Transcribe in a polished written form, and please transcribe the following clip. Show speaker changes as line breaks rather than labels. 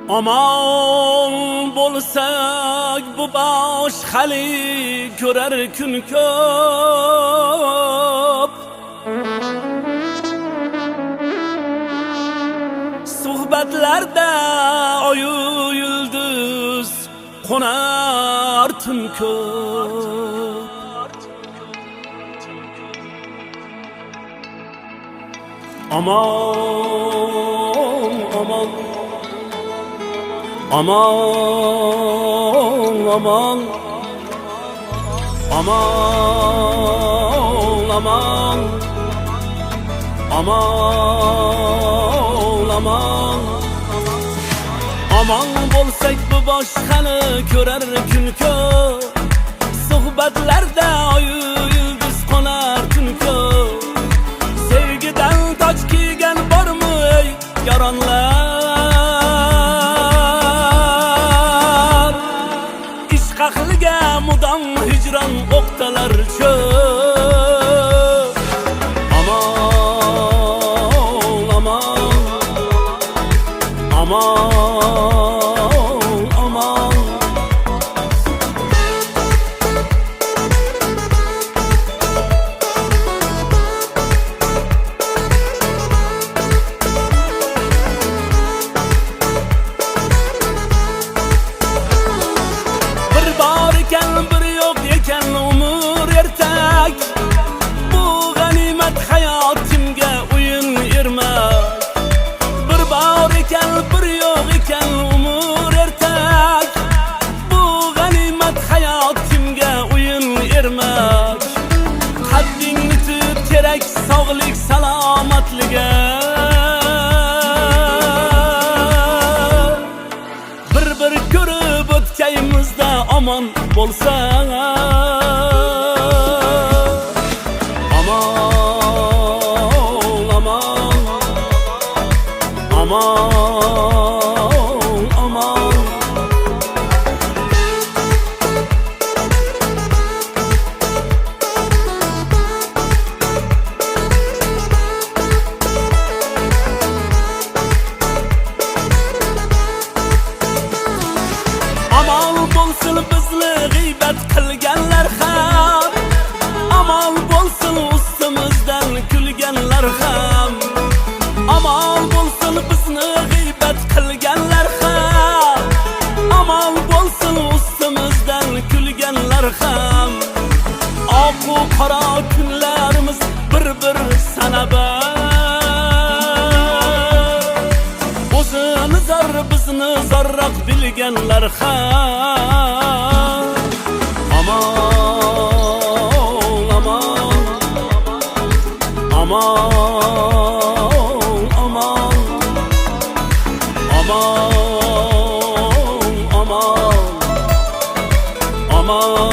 Aman bo'lsak bu bosh xali ko'rar kun ko'p. Suhbatlarda oyu yulduz qo'nar tun ko'p. Aman aman aman aman aman aman aman aman aman bo'lsak bu boshqani ko'rar kun ko'p. Suhbatlarda oyu yulduz qo'nar tun ko'p. Sevgidan toj kiygan bormi ey yaronlar? Ishq aqliga mudom hijron o'qtalar cho'p. Aman aman aman aman bir yo'q ekan umr ertak. Bu g'animat hayot kimga o'yin ermak. Bir bor ekan bir yo'q ekan umr ertak. Bu g'animat hayot kimga o'yin ermak. Qaddingni tut kerak sog'lik salomatliga. Bir ko'rib o'tkaymizda omon bo'lsa. Aman aman aman aman amal bo'lsin bizni g'iybat qilganlar ham. Amal bo'lsin ustimizdan kulganlar ham. Amal bo'lsin bizni g'iybat qilganlar ham. Amal bo'lsin ustimizdan kulganlar ham. Oq u qora kunlarimiz bir sanabar. O'zini zar bizni zarroq bilganlar ham. Aman aman aman aman aman aman aman